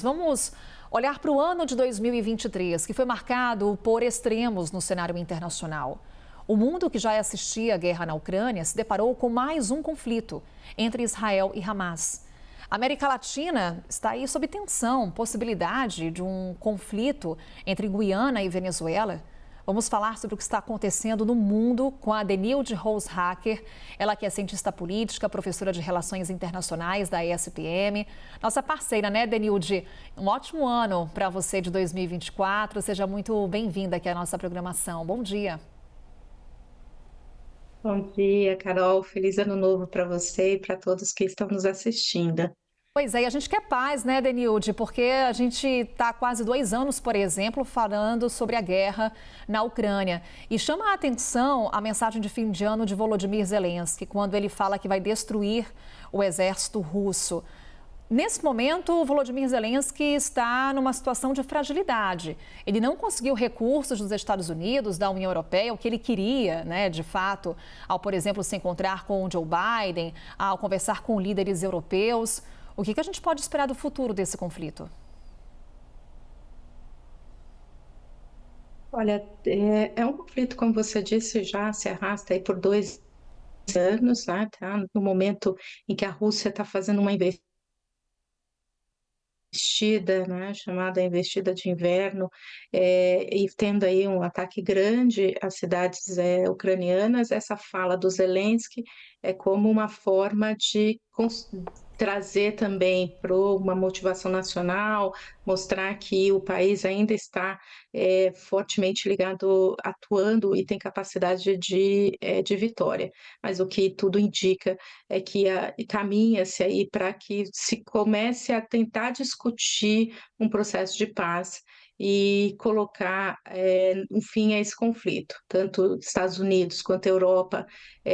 Vamos olhar para o ano de 2023, que foi marcado por extremos no cenário internacional. O mundo que já assistia à guerra na Ucrânia se deparou com mais um conflito entre Israel e Hamas. A América Latina está aí sob tensão, possibilidade de um conflito entre Guiana e Venezuela. Vamos falar sobre o que está acontecendo no mundo com a Denilde Roushacker, ela que é cientista política, professora de Relações Internacionais da ESPM. Nossa parceira, né, Denilde? Um ótimo ano para você de 2024. Seja muito bem-vinda aqui à nossa programação. Bom dia. Bom dia, Carol. Feliz ano novo para você e para todos que estão nos assistindo. Pois é, e a gente quer paz, né, Denilde? Porque a gente está há quase 2 anos, por exemplo, falando sobre a guerra na Ucrânia. E chama a atenção a mensagem de fim de ano de Volodymyr Zelensky, quando ele fala que vai destruir o exército russo. Nesse momento, o Volodymyr Zelensky está numa situação de fragilidade. Ele não conseguiu recursos dos Estados Unidos, da União Europeia, o que ele queria, né, de fato, ao, por exemplo, se encontrar com o Joe Biden, ao conversar com líderes europeus. O que a gente pode esperar do futuro desse conflito? Olha, é um conflito, como você disse, já se arrasta aí por 2 anos, né? Tá no momento em que a Rússia está fazendo uma investida, né, chamada investida de inverno, e tendo aí um ataque grande às cidades ucranianas. Essa fala do Zelensky é como uma forma de trazer também para uma motivação nacional, mostrar que o país ainda está fortemente ligado, atuando e tem capacidade de vitória. Mas o que tudo indica é que caminha-se aí para que se comece a tentar discutir um processo de paz e colocar um fim a esse conflito. Tanto Estados Unidos quanto a Europa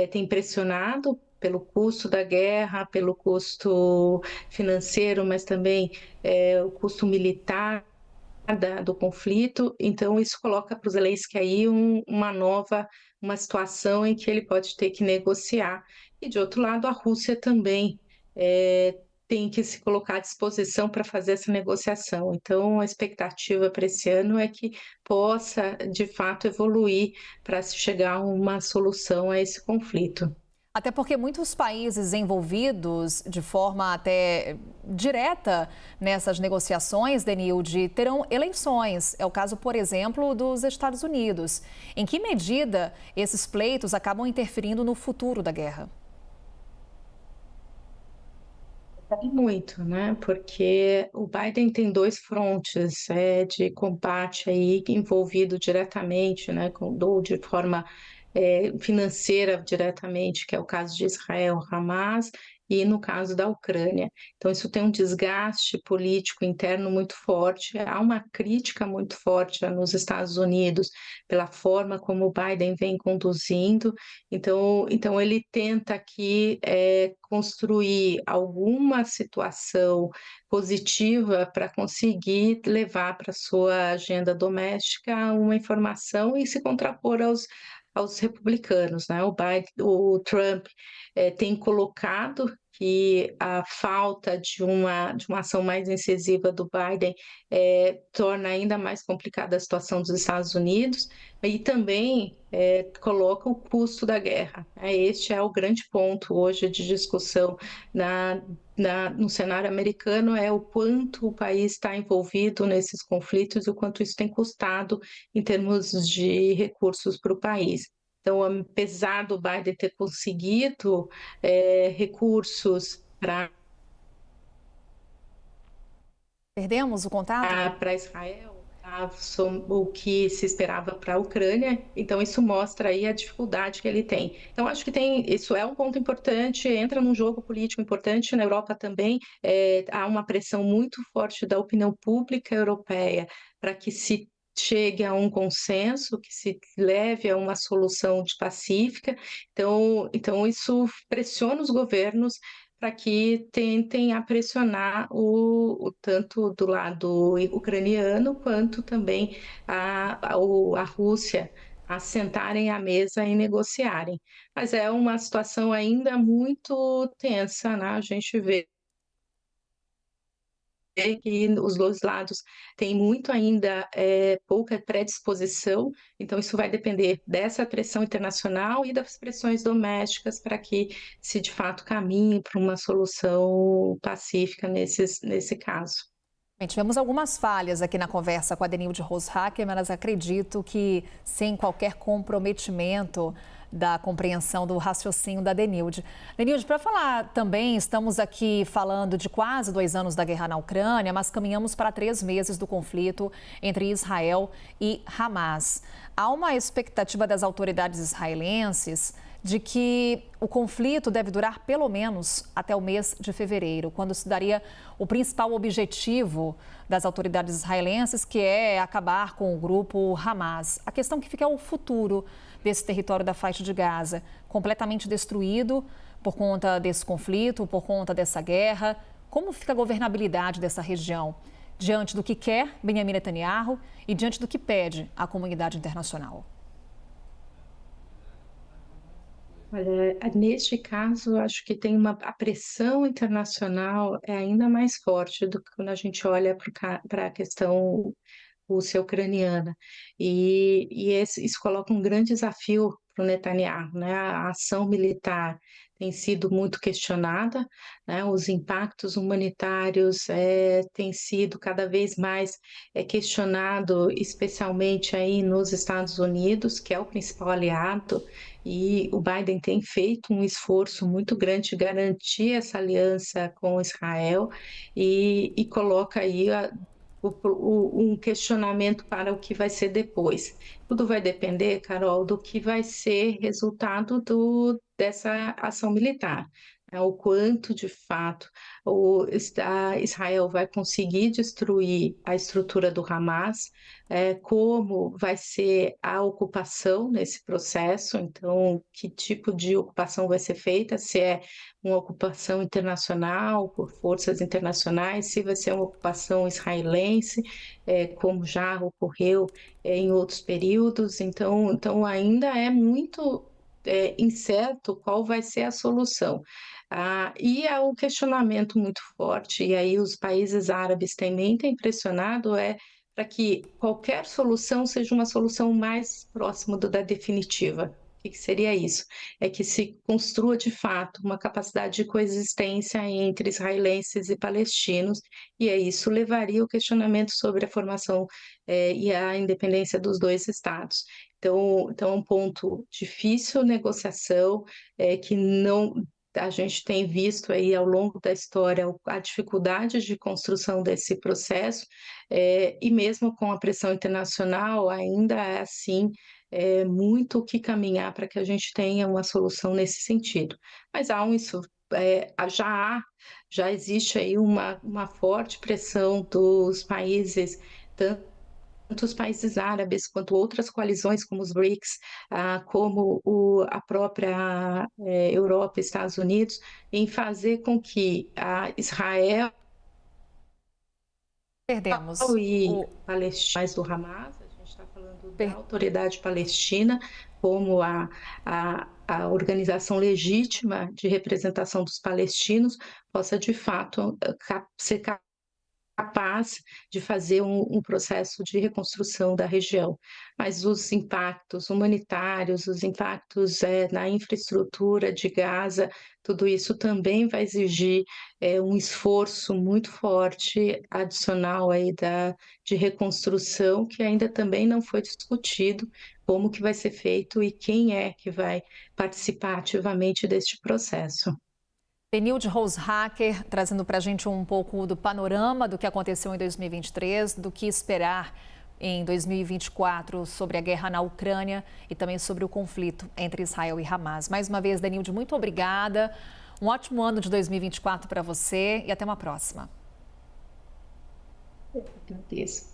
têm pressionado pelo custo da guerra, pelo custo financeiro, mas também o custo militar do conflito. Então isso coloca para o Zelensky aí uma situação em que ele pode ter que negociar. E de outro lado, a Rússia também tem que se colocar à disposição para fazer essa negociação. Então a expectativa para esse ano é que possa de fato evoluir para se chegar a uma solução a esse conflito. Até porque muitos países envolvidos de forma até direta nessas negociações, Denilde, terão eleições. É o caso, por exemplo, dos Estados Unidos. Em que medida esses pleitos acabam interferindo no futuro da guerra? Muito, né? Porque o Biden tem dois frontes de combate aí envolvido diretamente, né? Ou de forma financeira diretamente, que é o caso de Israel, Hamas, e no caso da Ucrânia. Então, isso tem um desgaste político interno muito forte. Há uma crítica muito forte nos Estados Unidos pela forma como o Biden vem conduzindo. Então ele tenta aqui construir alguma situação positiva para conseguir levar para sua agenda doméstica uma informação e se contrapor aos republicanos, né? O Trump tem colocado que a falta de uma ação mais incisiva do Biden torna ainda mais complicada a situação dos Estados Unidos e também coloca o custo da guerra. Este é o grande ponto hoje de discussão no cenário americano, é o quanto o país está envolvido nesses conflitos e o quanto isso tem custado em termos de recursos para o país. Então, apesar do Biden ter conseguido recursos Perdemos o contato? para Israel, o que se esperava para a Ucrânia, então isso mostra aí a dificuldade que ele tem. Então, acho que isso é um ponto importante, entra num jogo político importante. Na Europa também há uma pressão muito forte da opinião pública europeia para que se chegue a um consenso, que se leve a uma solução pacífica. Então isso pressiona os governos para que tentem a pressionar tanto do lado ucraniano quanto também a Rússia a sentarem à mesa e negociarem. Mas é uma situação ainda muito tensa, né? A gente vê que os dois lados têm muito ainda pouca predisposição, então isso vai depender dessa pressão internacional e das pressões domésticas para que se de fato caminhe para uma solução pacífica nesse caso. Bem, tivemos algumas falhas aqui na conversa com a Denilde Roshacker, mas acredito que sem qualquer comprometimento da compreensão do raciocínio da Denilde. Denilde, para falar também, estamos aqui falando de quase 2 anos da guerra na Ucrânia, mas caminhamos para 3 meses do conflito entre Israel e Hamas. Há uma expectativa das autoridades israelenses de que o conflito deve durar pelo menos até o mês de fevereiro, quando se daria o principal objetivo das autoridades israelenses, que é acabar com o grupo Hamas. A questão que fica é o futuro desse território da faixa de Gaza, completamente destruído por conta desse conflito, por conta dessa guerra. Como fica a governabilidade dessa região diante do que quer Benjamin Netanyahu e diante do que pede a comunidade internacional? Olha, neste caso, acho que tem a pressão internacional é ainda mais forte do que quando a gente olha para a questão rússia-ucraniana. Isso coloca um grande desafio para o Netanyahu, né? A ação militar tem sido muito questionada, né? Os impactos humanitários têm sido cada vez mais questionado, especialmente aí nos Estados Unidos, que é o principal aliado, e o Biden tem feito um esforço muito grande de garantir essa aliança com Israel e coloca aí um questionamento para o que vai ser depois. Tudo vai depender, Carol, do que vai ser resultado dessa ação militar. O quanto, de fato, Israel vai conseguir destruir a estrutura do Hamas, como vai ser a ocupação nesse processo, então, que tipo de ocupação vai ser feita, se é uma ocupação internacional, por forças internacionais, se vai ser uma ocupação israelense, como já ocorreu em outros períodos, então ainda é muito incerto qual vai ser a solução. E há um questionamento muito forte, e aí os países árabes também têm pressionado, para que qualquer solução seja uma solução mais próxima da definitiva. O que seria isso? É que se construa de fato uma capacidade de coexistência entre israelenses e palestinos, e isso levaria o questionamento sobre a formação e a independência dos dois estados. Então é um ponto difícil, negociação, que não a gente tem visto aí ao longo da história a dificuldade de construção desse processo, e mesmo com a pressão internacional, ainda é assim, muito o que caminhar para que a gente tenha uma solução nesse sentido. Mas já existe aí uma forte pressão dos países, tanto os países árabes quanto outras coalizões como os BRICS, como a própria Europa e Estados Unidos, em fazer com que Israel Perdemos e palestinos do Hamas, a gente está falando da autoridade palestina como a organização legítima de representação dos palestinos, possa de fato ser capaz de fazer um processo de reconstrução da região. Mas os impactos humanitários, os impactos na infraestrutura de Gaza, tudo isso também vai exigir um esforço muito forte, adicional aí de reconstrução, que ainda também não foi discutido como que vai ser feito e quem é que vai participar ativamente deste processo. Denilde Roshacker trazendo para a gente um pouco do panorama do que aconteceu em 2023, do que esperar em 2024 sobre a guerra na Ucrânia e também sobre o conflito entre Israel e Hamas. Mais uma vez, Denilde, muito obrigada. Um ótimo ano de 2024 para você e até uma próxima. Eu agradeço.